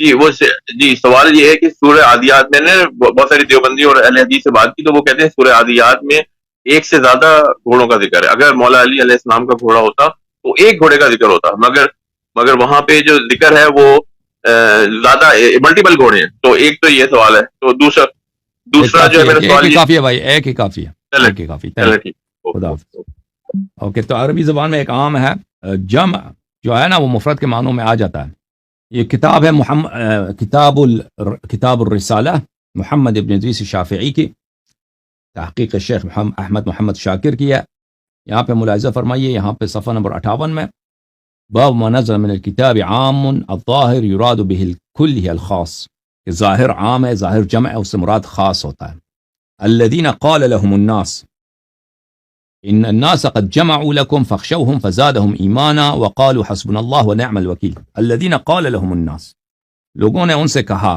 جی جی سوال یہ ہے کہ سورہ عادیات میں نے بہت ساری دیوبندی اور اہل حدیث سے بات کی، تو وہ کہتے ہیں سورہ عادیات میں ایک سے زیادہ گھوڑوں کا ذکر ہے. اگر مولا علی علیہ السلام کا گھوڑا ہوتا تو ایک گھوڑے کا ذکر ہوتا، مگر وہاں پہ جو ذکر ہے وہ زیادہ ملٹیپل گھوڑے ہیں. تو ایک تو یہ سوال ہے. تو دوسرا جو ہے میرا سوال ایک ہی کافی ہے بھائی، ایک ہی کافی ہے. چلیں ایک ہی کافی. ٹھیک. خدا حافظ. اوکے، تو عربی زبان میں ایک عام ہے، جمع جو ہے نا وہ مفرد کے معنوں میں آ جاتا ہے. یہ کتاب ہے کتاب الرسالہ محمد ابن ادریس شافعی کی، تحقیق شیخ احمد محمد شاکر کی ہے. یہاں پہ ملاحظہ فرمائیے، یہاں پہ صفحہ نمبر 58 میں باب ما نزل من الكتاب عام الظاہر یراد به الکل ہی الخاص، کہ ظاہر عام ہے، ظاہر جمع ہے، اس سے مراد خاص ہوتا ہے. الذین قال لهم الناس ان الناس قد جمعوا لكم فاخشوهم فزادهم ایمانا وقالوا حسبنا الله ونعم الوکیل. الذین قال لهم الناس، لوگوں نے ان سے کہا،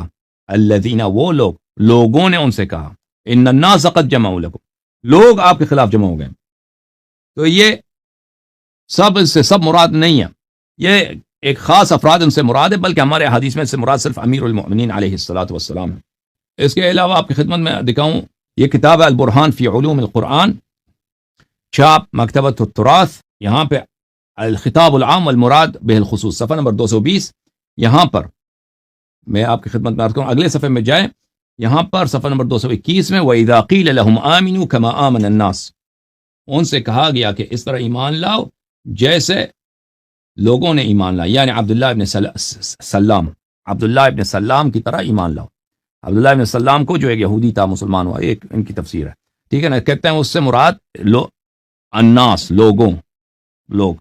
الذین وہ لوگ، لوگوں نے ان سے کہا، ان الناس قد جمعوا لكم، لوگ آپ کے خلاف جمع ہو گئے. تو یہ سب مراد نہیں ہے، یہ ایک خاص افراد ان سے مراد ہے، بلکہ ہمارے حدیث میں سے مراد صرف امیر المؤمنین علیہ الصلوۃ والسلام ہے. اس کے علاوہ آپ کی خدمت میں دکھاؤں، یہ کتاب ہے البرہان فی علوم القرآن، چھاپ مکتبۃ التراث. یہاں پہ الخطاب العام والمراد بہ الخصوص، صفحہ نمبر 220. یہاں پر میں آپ کی خدمت میں عرض کروں، اگلے صفحے میں جائیں، یہاں پر صفحہ نمبر 221 میں وَإِذَا قِيلَ لَهُمْ آمِنُوا كَمَا آمَنَ النَّاسِ، ان سے کہا گیا کہ اس طرح ایمان لاؤ جیسے لوگوں نے ایمان لایا، یعنی عبداللہ ابن سلام کی طرح ایمان لاؤ. عبداللہ ابن سلام کو جو ایک یہودی تھا، مسلمان ہوا، ایک ان کی تفسیر ہے، ٹھیک ہے نا. کہتے ہیں اس سے مراد الناس، لوگ،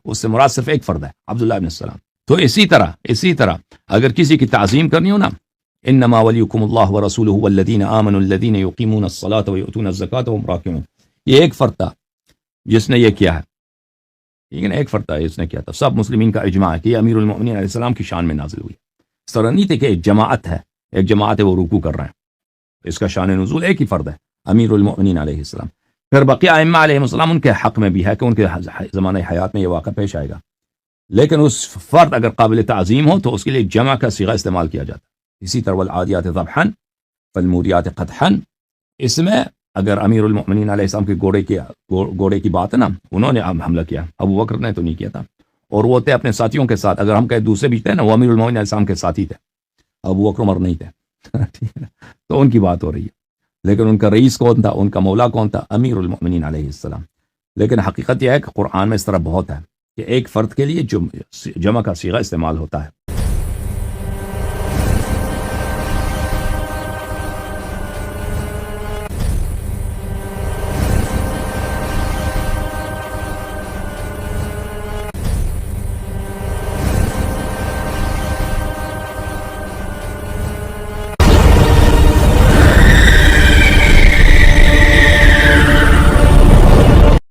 اس سے مراد صرف ایک فرد ہے، عبداللہ ابن السلام. تو اسی طرح اگر کسی کی تعظیم کرنی ہو نا، انما ولیکم اللہ ورسولہ والذین آمنوا الذین یقیمون الصلاۃ ویؤتون الزکاۃ وهم راکعون. یہ ایک فرد تھا جس نے یہ کیا ہے، ٹھیک ہے نا، ایک فرد تھا جس نے کیا تھا. سب مسلمین کا اجماع ہے کہ یہ امیر المؤمنین علیہ السلام کی شان میں نازل ہوئی. اس طرح نہیں تھے کہ ایک جماعت ہے وہ رکوع کر رہے ہیں. اس کا شان نزول ایک ہی فرد ہے، امیر المؤمنین علیہ السلام. پھر بقیہ ائمہ علیہ السلام ان کے حق میں بھی ہے کہ ان کے زمانہ حیات میں یہ واقعہ پیش آئے گا، لیکن اس فرد اگر قابل تعظیم ہو تو اس کے لیے جمع کا صیغہ استعمال کیا جاتا ہے. اسی طرح والعادیات ضبحا فالموریات قدحا، اس میں اگر امیر المؤمنین علیہ السلام کے گھوڑے کی بات ہے نا، انہوں نے حملہ کیا، ابو بکر نے تو نہیں کیا تھا، اور وہ تھے اپنے ساتھیوں کے ساتھ. اگر ہم کہیں دوسرے بھی تھے نا، وہ امیر المؤمنین علیہ السلام کے ساتھی تھے، ابو بکر عمر نہیں تھے ٹھیک ہے، تو ان کی بات ہو رہی ہے. لیکن ان کا رئیس کون تھا، ان کا مولا کون تھا؟ امیر المؤمنین علیہ السلام. لیکن حقیقت یہ ہے کہ قرآن میں اس طرح بہت ہے کہ ایک فرد کے لیے جمع کا صیغہ استعمال ہوتا ہے.